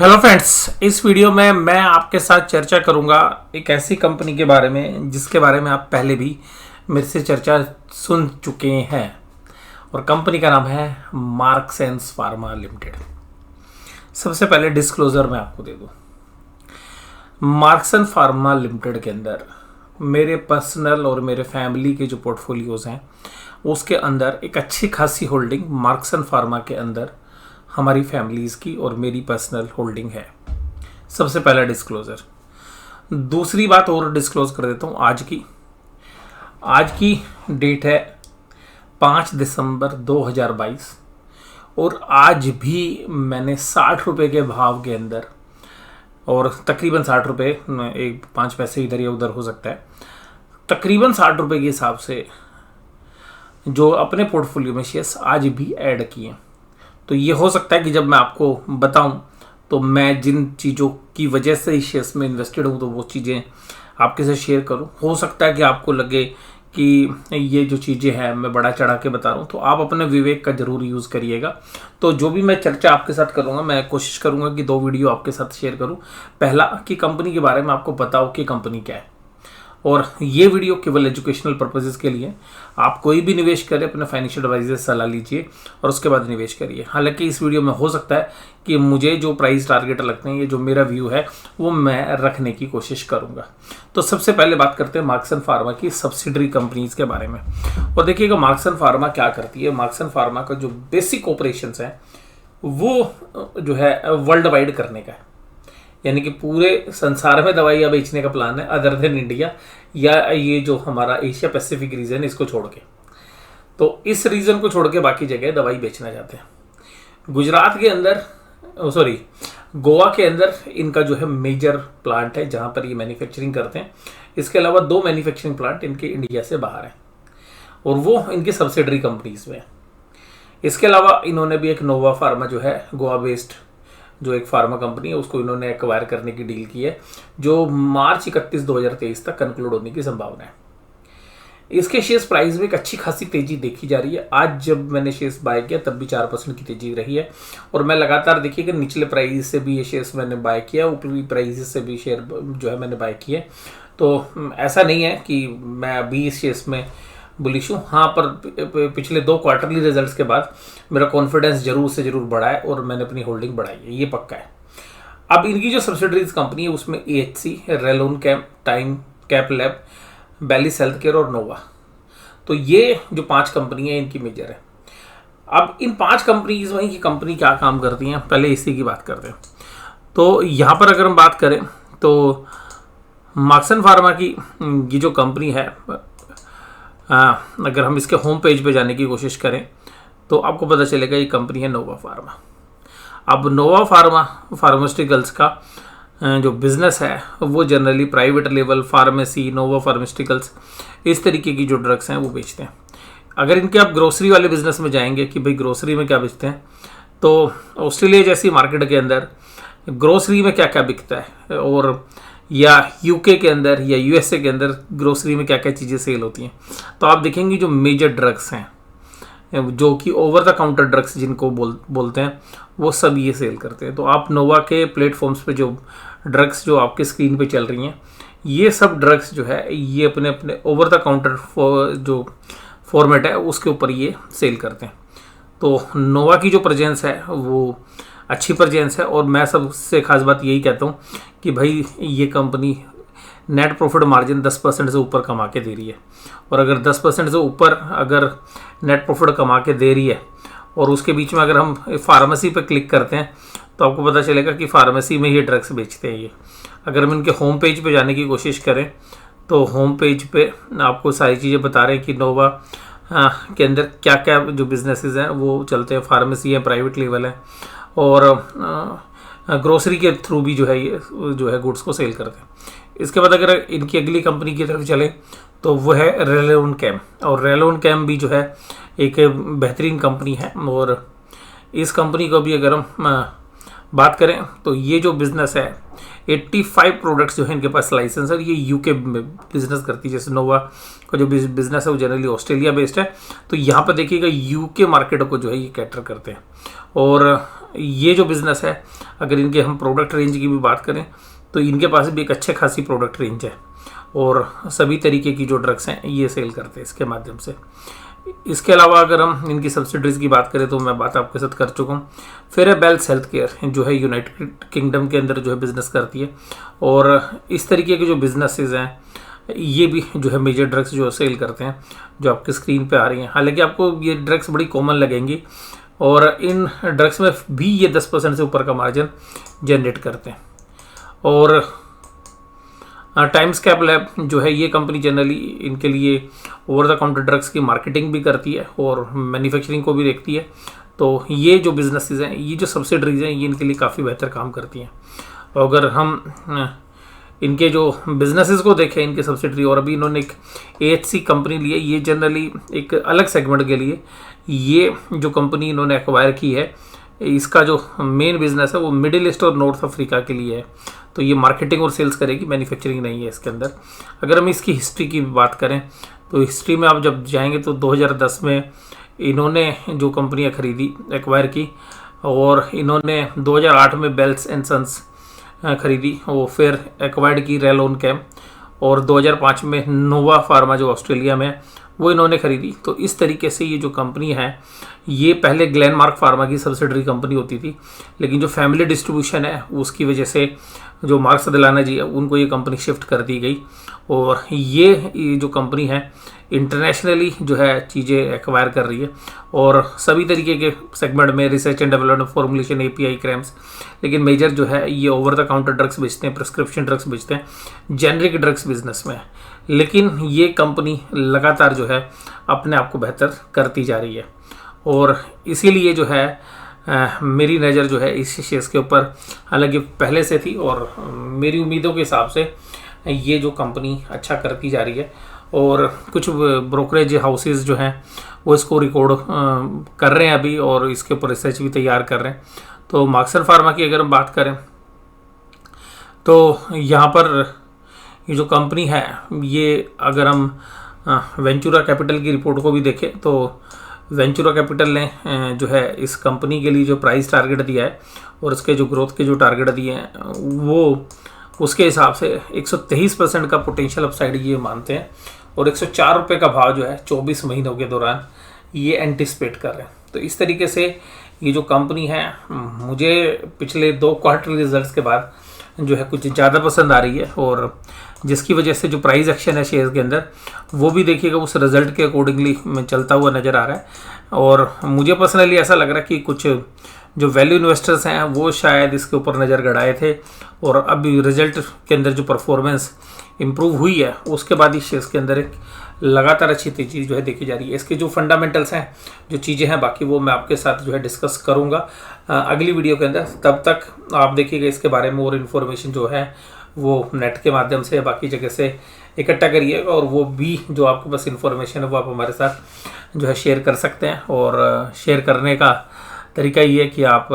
Hello friends, इस video में मैं आपके साथ चर्चा करूंगा एक ऐसी कंपनी के बारे में जिसके बारे में आप पहले भी मेरे से चर्चा सुन चुके हैं और कंपनी का नाम है मार्क्सेंस फार्मा लिमिटेड। सबसे पहले डिस्क्लोजर मैं आपको दे दूं, मार्क्सन फार्मा लिमिटेड के अंदर मेरे पर्सनल और मेरे फैमिली के जो पोर्टफोलियोज हैं उसके अंदर एक अच्छी खासी होल्डिंग मार्क्सन फार्मा के अंदर हमारी फैमिलीज़ की और मेरी पर्सनल होल्डिंग है। सबसे पहला डिस्क्लोज़र। दूसरी बात और डिस्क्लोज़ कर देता हूँ, आज की डेट है 5 दिसंबर 2022 और आज भी मैंने 60 रुपये के भाव के अंदर, और तकरीबन 60 रुपये, एक 5 पैसे इधर या उधर हो सकता है, तकरीबन 60 रुपये के हिसाब से जो अपने पोर्टफोलियो में शेयर्स आज भी ऐड किए। तो ये हो सकता है कि जब मैं आपको बताऊं तो मैं जिन चीज़ों की वजह से इस शेयर्स में इन्वेस्टेड हूं तो वो चीज़ें आपके साथ शेयर करूं। हो सकता है कि आपको लगे कि ये जो चीज़ें हैं मैं बड़ा चढ़ा के बता रहा हूं, तो आप अपने विवेक का ज़रूर यूज़ करिएगा। तो जो भी मैं चर्चा आपके साथ करूंगा, मैं कोशिश करूंगा कि 2 वीडियो आपके साथ शेयर करूं। पहला कि कंपनी के बारे में आपको पता हो कि कंपनी क्या है, और ये वीडियो केवल एजुकेशनल पर्पसेस के लिए। आप कोई भी निवेश करें अपने फाइनेंशियल एडवाइजर से सलाह लीजिए और उसके बाद निवेश करिए। हालांकि इस वीडियो में हो सकता है कि मुझे जो प्राइस टारगेट लगते हैं, ये जो मेरा व्यू है वो मैं रखने की कोशिश करूंगा। तो सबसे पहले बात करते हैं मार्क्सन फार्मा की सब्सिडरी कंपनीज के बारे में। और देखिएगा मार्क्सन फार्मा क्या करती है। मार्क्सन फार्मा का जो बेसिक ऑपरेशंस है वो जो है वर्ल्ड वाइड करने का है, यानी कि पूरे संसार में दवाइयाँ बेचने का प्लान है अदर देन इंडिया, या ये जो हमारा एशिया पैसिफिक रीजन इसको छोड़ के। तो इस रीजन को छोड़ के बाकी जगह दवाई बेचना चाहते हैं। गुजरात के अंदर, गोवा के अंदर इनका जो है मेजर प्लांट है जहाँ पर ये मैन्युफैक्चरिंग करते हैं। इसके अलावा 2 मैन्युफैक्चरिंग प्लांट इनके इंडिया से बाहर हैं और वो इनकी सब्सिडरी कंपनीज में है। इसके अलावा इन्होंने भी एक नोवा फार्मा जो है गोवा बेस्ड जो एक फार्मा कंपनी है उसको इन्होंने एक्वायर करने की डील की है, जो मार्च 31, 2023 तक कंक्लूड होने की संभावना है। इसके शेयर्स प्राइस में एक अच्छी खासी तेजी देखी जा रही है। आज जब मैंने शेयर्स बाय किया तब भी 4% की तेजी रही है, और मैं लगातार देखिएगा निचले प्राइस से भी ये शेयर्स मैंने बाय किया, ऊपरी प्राइस से भी शेयर जो है मैंने बाय किए। तो ऐसा नहीं है कि मैं अभी इस शेयर्स में बुलिश हूँ। हाँ, पर पिछले 2 क्वार्टरली रिजल्ट्स के बाद मेरा कॉन्फिडेंस जरूर से जरूर बढ़ा है और मैंने अपनी होल्डिंग बढ़ाई है, ये पक्का है। अब इनकी जो सब्सिडरीज कंपनी है उसमें AHC, रेलोन कैम, टाइम कैप लैब, बैलिस हेल्थ केयर और नोवा, तो ये जो 5 कंपनी है इनकी मेजर है। अब इन 5 कंपनीज में की कंपनी क्या काम करती हैं, पहले इसी की बात करते हैं। तो यहाँ पर अगर हम बात करें तो मार्क्सन फार्मा की ये जो कंपनी है, अगर हम इसके होम पेज पे जाने की कोशिश करें तो आपको पता चलेगा ये कंपनी है नोवा फार्मा। अब नोवा फार्मा फार्मास्यूटिकल्स का जो बिज़नेस है वो जनरली प्राइवेट लेवल फार्मेसी, नोवा फार्मास्यूटिकल्स, इस तरीके की जो ड्रग्स हैं वो बेचते हैं। अगर इनके आप ग्रोसरी वाले बिजनेस में जाएंगे कि भाई ग्रोसरी में क्या बेचते हैं, तो ऑस्ट्रेलिया जैसी मार्केट के अंदर ग्रोसरी में क्या क्या बिकता है, और या यूके के अंदर या यूएसए के अंदर ग्रोसरी में क्या क्या चीज़ें सेल होती हैं, तो आप देखेंगे जो मेजर ड्रग्स हैं, जो कि ओवर द काउंटर ड्रग्स जिनको बोलते हैं, वो सब ये सेल करते हैं। तो आप नोवा के प्लेटफॉर्म्स पे जो ड्रग्स जो आपके स्क्रीन पे चल रही हैं, ये सब ड्रग्स जो है ये अपने अपने ओवर द काउंटर जो फॉर्मेट है उसके ऊपर ये सेल करते हैं। तो नोवा की जो प्रेजेंस है वो अच्छी प्रेजेंस है, और मैं सबसे खास बात यही कहता हूँ कि भाई ये कंपनी नेट प्रॉफिट मार्जिन 10% से ऊपर कमा के दे रही है, और अगर 10% से ऊपर अगर नेट प्रॉफिट कमा के दे रही है, और उसके बीच में अगर हम फार्मेसी पे क्लिक करते हैं तो आपको पता चलेगा कि फार्मेसी में ये ड्रग्स बेचते हैं ये। अगर हम इनके होम पेज पे जाने की कोशिश करें तो होम पेज पे आपको सारी चीज़ें बता रहे हैं कि नोवा के अंदर क्या क्या जो बिजनेसेस हैं वो चलते हैं, फार्मेसी है, प्राइवेट लेवल है, और ग्रोसरी के थ्रू भी जो है ये जो है गुड्स को सेल करते हैं। इसके बाद अगर इनकी अगली कंपनी की तरफ चले तो वो है रेलोन कैम, और रेलोन कैम भी जो है एक बेहतरीन कंपनी है। और इस कंपनी को भी अगर हम बात करें तो ये जो बिज़नेस है 85 प्रोडक्ट्स जो है इनके पास लाइसेंस है, ये यूके में बिजनेस करती है। जैसे नोवा का जो बिजनेस है वो जनरली ऑस्ट्रेलिया बेस्ड है, तो यहाँ पर देखिएगा यूके मार्केट को जो है ये कैटर करते हैं। और ये जो बिज़नेस है, अगर इनके हम प्रोडक्ट रेंज की भी बात करें तो इनके पास भी एक अच्छे खासी प्रोडक्ट रेंज है और सभी तरीके की जो ड्रग्स हैं ये सेल करते हैं इसके माध्यम से। इसके अलावा अगर हम इनकी सब्सिडरीज की बात करें तो मैं बात आपके साथ कर चुका हूँ। फिर है बेल्स हेल्थ केयर जो है यूनाइटेड किंगडम के अंदर जो है बिज़नेस करती है और इस तरीके के जो बिजनेसेस हैं ये भी जो है मेजर ड्रग्स जो सेल करते हैं जो आपकी स्क्रीन पे आ रही हैं। हालांकि आपको ये ड्रग्स बड़ी कॉमन लगेंगी और इन ड्रग्स में भी ये 10% से ऊपर का मार्जिन जनरेट करते हैं। और टाइम्स कैप लैब जो है ये कंपनी जनरली इनके लिए ओवर द काउंटर ड्रग्स की मार्केटिंग भी करती है और मैन्युफैक्चरिंग को भी देखती है। तो ये जो बिजनेसेस हैं, ये जो सब्सिडरीज हैं, ये इनके लिए काफ़ी बेहतर काम करती हैं। और अगर हम इनके जो बिजनेसेस को देखें, इनके सब्सिडरी, और अभी इन्होंने एक AHC कंपनी ली है, ये जनरली एक अलग सेगमेंट के लिए ये जो कंपनी इन्होंने एक्वायर की है, इसका जो मेन बिजनेस है वो मिडिल ईस्ट और नॉर्थ अफ्रीका के लिए है। तो ये मार्केटिंग और सेल्स करेगी, मैन्युफैक्चरिंग नहीं है इसके अंदर। अगर हम इसकी हिस्ट्री की बात करें तो हिस्ट्री में आप जब जाएंगे तो 2010 में इन्होंने जो कंपनियां खरीदी, एक्वायर की, और इन्होंने 2008 में बेल्स एंड सन्स खरीदी, वो फिर एक्वायर्ड की रेलोन कैम, और 2005 में नोवा फार्मा जो ऑस्ट्रेलिया में वो इन्होंने खरीदी। तो इस तरीके से ये जो कंपनी है ये पहले ग्लेनमार्क फार्मा की सब्सिडरी कंपनी होती थी, लेकिन जो फैमिली डिस्ट्रीब्यूशन है उसकी वजह से जो मार्क सदलाना जी है उनको ये कंपनी शिफ्ट कर दी गई और ये जो कंपनी है इंटरनेशनली जो है चीज़ें एक्वायर कर रही है और सभी तरीके के सेगमेंट में research and development, formulation, API, cramps, लेकिन मेजर जो है ये ओवर द काउंटर ड्रग्स बेचते हैं, प्रिस्क्रिप्शन ड्रग्स बेचते हैं, जेनरिक ड्रग्स बिजनेस में। लेकिन ये कंपनी लगातार जो है अपने आप को बेहतर करती जा रही है और इसीलिए जो है मेरी नज़र जो है इस शेयर्स के ऊपर हालांकि पहले से थी और मेरी उम्मीदों के हिसाब से ये जो कंपनी अच्छा करती जा रही है और कुछ ब्रोकरेज हाउसेस जो हैं वो इसको रिकॉर्ड कर रहे हैं अभी और इसके ऊपर रिसर्च भी तैयार कर रहे हैं। तो मार्क्सन फार्मा की अगर हम बात करें तो यहाँ पर ये जो कंपनी है ये अगर हम वेंचुरा कैपिटल की रिपोर्ट को भी देखें तो वेंचुरा कैपिटल ने जो है इस कंपनी के लिए जो प्राइस टारगेट दिया है और उसके जो ग्रोथ के जो टारगेट दिए हैं वो उसके हिसाब से 123% का पोटेंशियल अपसाइड ये मानते हैं और 104 रुपये का भाव जो है 24 महीनों के दौरान ये एंटिसिपेट कर रहे हैं। तो इस तरीके से ये जो कंपनी है मुझे पिछले 2 क्वार्टरली रिजल्ट्स के बाद जो है कुछ ज़्यादा पसंद आ रही है और जिसकी वजह से जो प्राइस एक्शन है शेयर के अंदर वो भी देखिएगा उस रिजल्ट के अकॉर्डिंगली में चलता हुआ नज़र आ रहा है। और मुझे पर्सनली ऐसा लग रहा है कि कुछ जो वैल्यू इन्वेस्टर्स हैं वो शायद इसके ऊपर नज़र गड़ाए थे और अब रिजल्ट के अंदर जो परफॉर्मेंस इम्प्रूव हुई है उसके बाद ही शेयर्स के अंदर एक लगातार अच्छी तेजी जो है देखी जा रही है। इसके जो फंडामेंटल्स हैं, जो चीज़ें हैं, बाकी वो मैं आपके साथ जो है डिस्कस करूँगा अगली वीडियो के अंदर। तब तक आप देखिएगा इसके बारे में और इन्फॉर्मेशन जो है वो नेट के माध्यम से बाकी जगह से इकट्ठा करिए और वो भी जो आपके पास इन्फॉर्मेशन है वो आप हमारे साथ जो है शेयर कर सकते हैं। और शेयर करने का तरीका ये है कि आप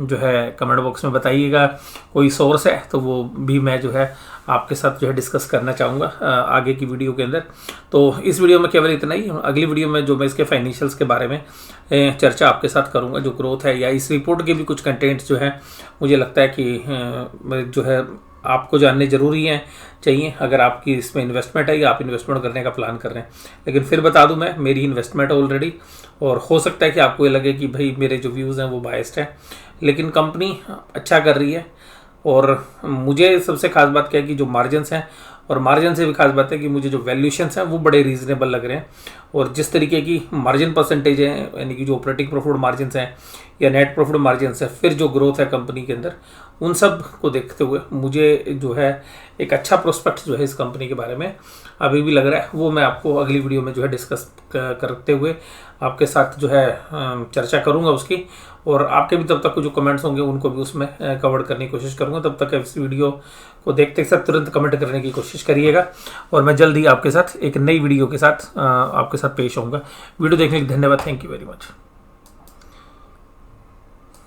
जो है कमेंट बॉक्स में बताइएगा, कोई सोर्स है तो वो भी मैं जो है आपके साथ जो है डिस्कस करना चाहूँगा आगे की वीडियो के अंदर। तो इस वीडियो में केवल इतना ही। अगली वीडियो में जो मैं इसके फाइनेंशियल्स के बारे में चर्चा आपके साथ करूँगा, जो ग्रोथ है या इस रिपोर्ट के भी कुछ कंटेंट्स जो है मुझे लगता है कि जो है आपको जानने ज़रूरी हैं, चाहिए अगर आपकी इसमें इन्वेस्टमेंट है या आप इन्वेस्टमेंट करने का प्लान कर रहे हैं। लेकिन फिर बता दूं मैं, मेरी इन्वेस्टमेंट ऑलरेडी, और हो सकता है कि आपको ये लगे कि भाई मेरे जो व्यूज़ हैं वो बायस्ड हैं, लेकिन कंपनी अच्छा कर रही है। और मुझे सबसे खास बात क्या है कि जो मार्जिन्स हैं, और मार्जिन से भी खास बात है कि मुझे जो वैल्यूशंस हैं वो बड़े रीजनेबल लग रहे हैं। और जिस तरीके की मार्जिन परसेंटेज है, यानी कि जो ऑपरेटिंग प्रॉफिट मार्जिन्स हैं या नेट प्रॉफिट मार्जिन्स है, फिर जो ग्रोथ है कंपनी के अंदर, उन सब को देखते हुए मुझे जो है एक अच्छा प्रोस्पेक्ट जो है इस कंपनी के बारे में अभी भी लग रहा है। वो मैं आपको अगली वीडियो में जो है डिस्कस करते हुए आपके साथ जो है चर्चा करूंगा उसकी, और आपके भी तब तक जो कमेंट्स होंगे उनको भी उसमें कवर करने की कोशिश करूंगा। तब तक इस वीडियो को देखते साथ तुरंत कमेंट करने की कोशिश करिएगा और मैं जल्द ही आपके साथ एक नई वीडियो के साथ आपके साथ पेश होऊंगा। वीडियो देखने के लिए धन्यवाद। Thank you very much.